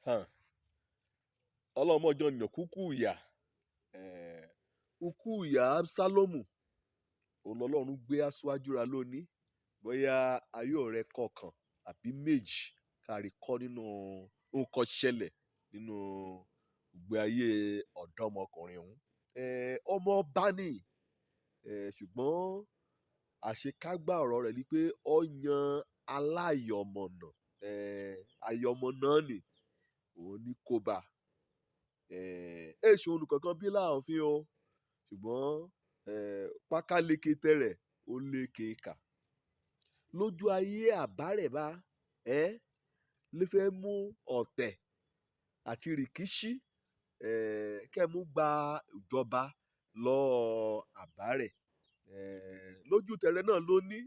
hàn ọlọ́mọjọ nìyàn kúkú ìyà kúkú ìyà Ábsálọ́mù òun lọ́lọ́run gbé aṣáájú ra lónìí bóyá ayé ọ̀rẹ́ kọ̀ọ̀kan àbí méjì kárí kọ́ nínú nǹkan ṣẹlẹ̀ nínú ìgbé ayé ọ̀dọ́mọkùnrin ọ̀hún. Ọmọ ọba ni ṣùgbọ́n àṣekágbá ọ̀rọ̀ rẹ̀ ni pé ó yan aláyọ̀mọ̀nà ayọ̀mọ̀nà ni òun ní kó bá èso olùkọ̀ọ̀kan bí láàfin o ṣùgbọ́n pákáleke tẹ̀rẹ̀ ó lékè kà lójú ayé àbárẹ̀bá lè fẹ́ mú ọ̀tẹ̀ àti rìkíṣí kẹ́mú gba ìjọba lọ́ọ́ àbárẹ̀ lójú tẹ̀rẹ̀ náà ló ní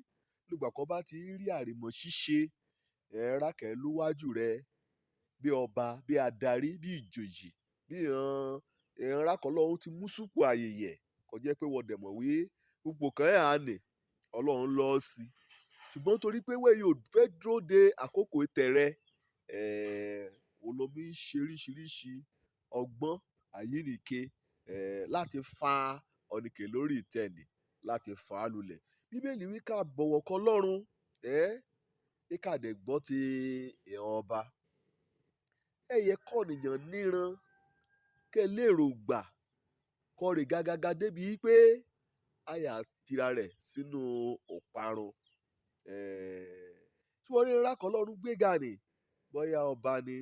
nígbà kan bá ti rí àrìmọ̀ ṣíṣe rákẹ́ lówájú rẹ̀ bí ọba bí adarí bí ìjòyè bí ìran rákọ́lọ́hún ti mú súpò àyèyẹ kò jẹ́ pé wọ́n dẹ̀ mọ̀ wí gbogbo kan ẹ̀ á nì ọlọ́run lọ sí ṣùgbọ́n torí pé wẹ́ẹ̀ yóò fẹ́ dúró de àkókò tẹ̀rẹ̀ olómi ṣe oríṣiríṣi ọgbọ́n àyínìke láti fa ọ̀nìkè lórí ìtẹ́ni láti fa á lulẹ̀ bíbélì wí ká bọ̀wọ̀ kọ́ lọ́run ká dẹ̀ gbọ́ ti ìran ọba ẹ̀yẹ kọ́nìyàn níran kẹ́ lérò gbà kọrè gágágá débi pé àyà tira rẹ̀ sínú òparun tí wọ́n rí rákọ́ lọ́run gbéga ni bóyá ọba ni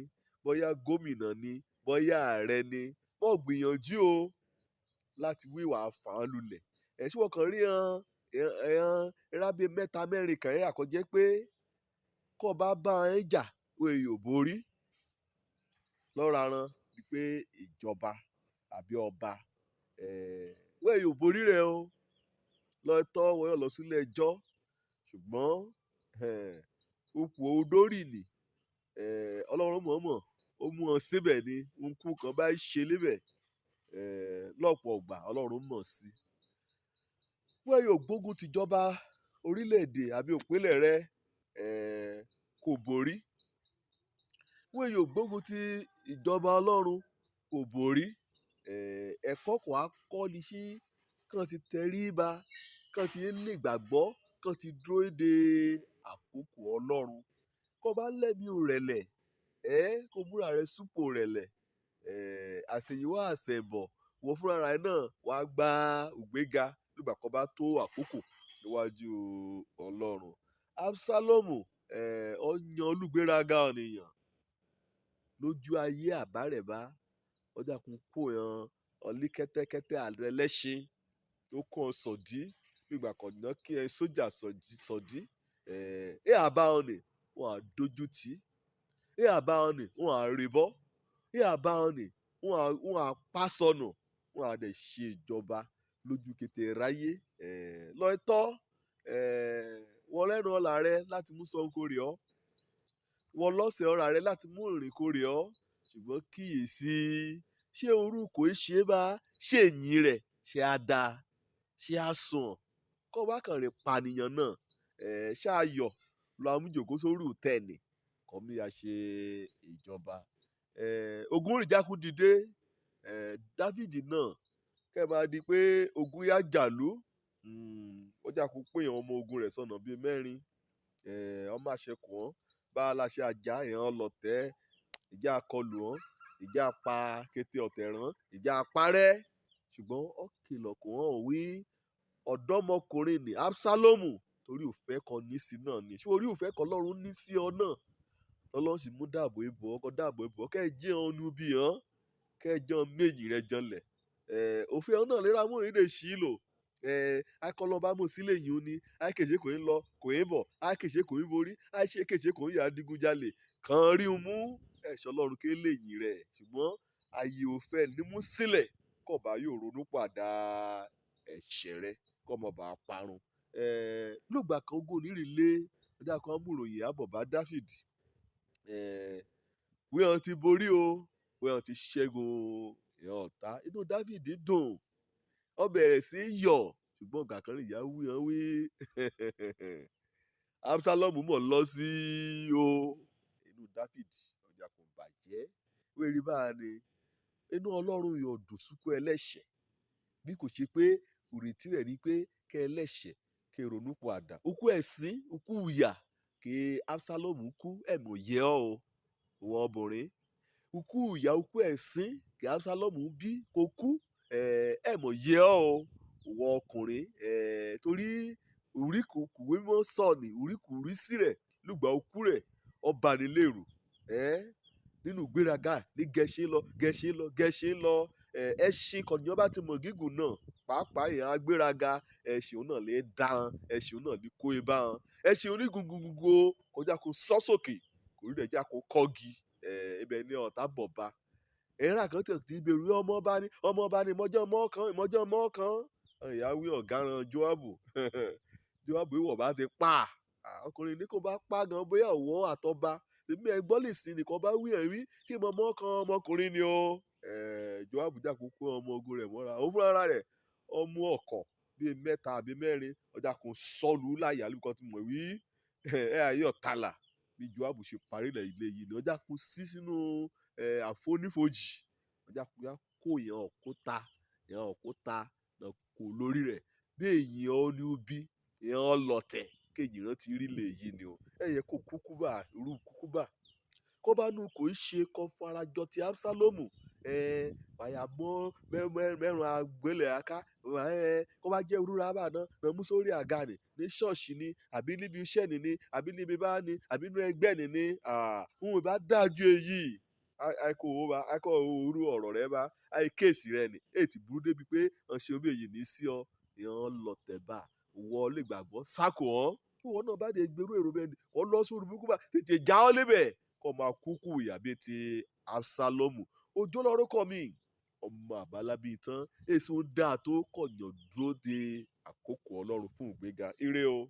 bóyá gómìnà ni bóyá ààrẹ ni wọ́n gbìyànjú o láti wíwà fàán lulẹ̀ tí wọ́n kàn rí rábẹ mẹ́ta mẹ́rin kàn àkọ́jẹ́ pé kọ́ bá ẹ jà òye ò borí lọ́ra ran ni pé ìjọba àbí ọba wẹ́ẹ̀ yóò borí rẹ̀ o lọ́tọ́ wọ́n yóò lọ sílé ẹjọ́ ṣùgbọ́n òpó odórì ni ọlọ́run mọ̀ọ́mọ̀ ó mú wọn síbẹ̀ ni nkú kan bá ṣe lébẹ̀ lọ́pọ̀ ọgbà ọlọ́run mọ̀ sí wẹ́ẹ̀ yóò gbógun tìjọba orílẹ̀-èdè àbí òpínlẹ̀ rẹ kò borí wẹ́ẹ̀ yóò gbógun ti ìjọba ọlọ́run kò borí ẹ̀kọ́ kò á kọ́ ni sí kàn ti tẹríba kàn ti lè gbàgbọ́ kàn ti dúró de àkókò ọlọ́run kó bá lẹ́mí rẹ̀lẹ̀ kó múra rẹ̀ súpò rẹ̀lẹ̀ àṣeyíwá àṣẹ̀bọ̀ wọ́n fúnra rẹ̀ náà wàá gba ògbéga nígbà kan bá tó àkókò níwájú ọlọ́run. Ábsálọ́mù ó yan olùgbéraga ènìyàn lójú ayé àbárẹ̀bá ọjà kún kó yan ọlí kẹ́tẹ́kẹ́tẹ́ àlẹ́lẹ́ṣin tó kàn sọ̀dí nígbà kan náà kí ẹ sójà sọ̀dí àbá wọn ni wọn à dojú tì àbá wọn ni wọn à rìbọ́ àbá wọn ni wọn à pa sọnù wọn à dẹ̀ ṣe ìjọba lójú kété ráyé lọ́tọ́ wọn lẹ́nu ọ̀la rẹ láti mú sọ́nkó rẹ̀ ọ́ wọn lọ́sẹ̀ ọ̀ra rẹ láti mú ìrìnkó rẹ̀ ọ́ ṣùgbọ́n kíyèsí ṣé orúkọ ṣe bá ṣe yìn rẹ̀ ṣe á dáa ṣe á sùn kọ́ bá kàn rè pànìyàn náà ṣáàyọ̀ lọ amújòkó sórí òtẹ́ẹ̀nì kọ́ mi à ṣe ìjọba ogun rìjákú dìde Dáfídì náà kẹ́ máa di pé ogun yá jàlú ọjà kó pé ọmọ ogun rẹ̀ sọ̀nà bíi mẹ́rin ọmọ àṣẹkù wọn bá a láṣẹ àjà èèyàn lọ̀tẹ̀ ìjà akọlù wọn ìjà apá kété ọ̀tẹ̀ rán ìjà apárẹ́ ṣùgbọ́n ó kìlọ̀ kò hàn wí ọ̀dọ́mọkùnrin ní Ábsálọ́mù torí òfẹ́ kan ní sí náà ni ṣé orí òfẹ́ kan lọ́run ní sí ọ náà ọlọ́run sì mú dáàbò ibò ọkọ̀ dáàbò ibò kẹ́ ẹ jẹ́ ọ̀nù bí hàn kẹ́ ẹ jẹ́ méjì rẹ janlẹ̀ òfin ọ̀hún náà lera mú ìdè sí lò akọlọba mọ̀ sílẹ̀ yìí ó ní àìkèṣe kò ń lọ kò ń bọ̀ àìkèṣe kò ń borí àìkèṣe kò ń yà adigunjalè kàn rí un mú ẹ̀ṣọ́ ọlọ́run ké lẹ́yìn rẹ̀ ṣùgbọ́n ààyè òfẹ́ ní mú sílẹ̀ kọ̀ọ̀bá yóò ronú padà ẹ̀ṣẹ̀ rẹ̀ kọ́mọ bá parun lùgbà kan ogún onírìlé ọjà kan múròyìn àbọ̀bá Dáfídì wíwọ́n ti borí o wíwọ́n ti ṣẹ́gun ìyàn ọ̀tá inú Dáfídì dùn ó bẹ̀rẹ̀ sí í yọ̀ ṣùgbọ́n ọ̀gá kan ìyá wíwọ́n wí Ábsálọ́mù mọ̀ lọ sí o inú Dáfídì ọjà kò bàjẹ́ wérí báà ni inú Ọlọ́run yóò dùn súnkú ẹlẹ́ṣẹ̀ bí kò ṣe pé ìrètí rẹ̀ ni pé kẹ́ ẹlẹ́ṣẹ̀ kẹ́ ronú pìwàdà. Ukú ẹ̀sín ukú ìyà kí Absalom kú ẹ̀mọ̀ yẹ ọ́ o ìwọ obìnrin. Ukú ìyà ukú ẹ̀sín kí Absalom bí kó kú ẹ̀mọ̀ yẹ ọ́ o ìwọ ọkùnrin. Torí oríkùkù mímọ́ sọ̀nì oríkùrísí rẹ̀ lùgbà ukú rẹ̀ ọba nílèrò nínú ìgbéraga ní gẹ̀ṣin lọ ẹṣin kọ̀nìyàn bá ti mọ̀ gígùn náà pàápàá èèyàn agbéraga ẹṣin náà lè dá hàn ẹṣin náà lè kó ibà hàn ẹṣin onígungungungo kọjá kó sọ́ sókè kò rí rẹ̀ já kó kọ́gi ibẹ̀ ni ọ̀tá bọ̀ bá ẹ̀rọ àkàntẹ̀ tí ìbẹ̀rù ọmọ ọba ni ìmọ̀jọ́ mọ́ kan ìyáwó ọ̀gáran Jóábù Jóábù ìwọ̀ bá ti pa ọkùnrin ní kò bá pa gan bóyá ọ̀wọ́ àtọ́ba èmi ẹ̀gbọ́n lè sin nìkan bá wí ẹ̀rí kí mọ̀mọ́ kan ọmọkùnrin ni o Jóábù jákòókò ọmọ ogun rẹ̀ mọ́ra òun fúnra rẹ̀ ọmọ ọkọ̀ bíi 3 àbí 4 ọjà kò sọlù láyà lùkọ́ tí mo wí ayé ọ̀tàlà bí Jóábù ṣe parí ilẹ̀ ilé yìí ni ọjà kò sí sínú àfonífojì ọjà kò yàn òkúta náà kò lórí rẹ̀ bí èyàn ó ní ubi èyàn ọlọ̀tẹ̀ kéjì rántí rí lè yìí ni o ẹ̀yẹ kò kúkú bá irú kúkú bá kó bá nù kò í ṣe kó farajọ ti Absalomu bàyà mọ́ mẹ́rùn àgbélẹ̀ aká kó bá jẹ́ òrùra bá náà mẹ́ mú sórí àga ni ní ṣọ́ọ̀ṣì ni àbí níbi iṣẹ́ ni àbí níbi bá ni àbí nínú ẹgbẹ́ ni òun bá dájú èyí àìkò òru ọ̀rọ̀ rẹ bá àìkéèsì rẹ ni èyí ti burú débi pé ọ̀ṣẹ́ omi èyí ní sí ọ èèyàn lọ̀tẹ̀ bá wọ́n lè gbàgbọ́ sákò ọ́ ìwọ náà bá dé gbèrú èrò bẹ́ẹ̀ ni wọ́n lọ sórí burúkú bá tètè já ọ́ lébẹ̀ kó máa kúkú ìyàbí ti Absalomu ojú lọ́rùkọ mi ọmọ àbálábí tán èso dáa tó kọ̀yàn dúró de àkókò Ọlọ́run fún ìgbéga ire o.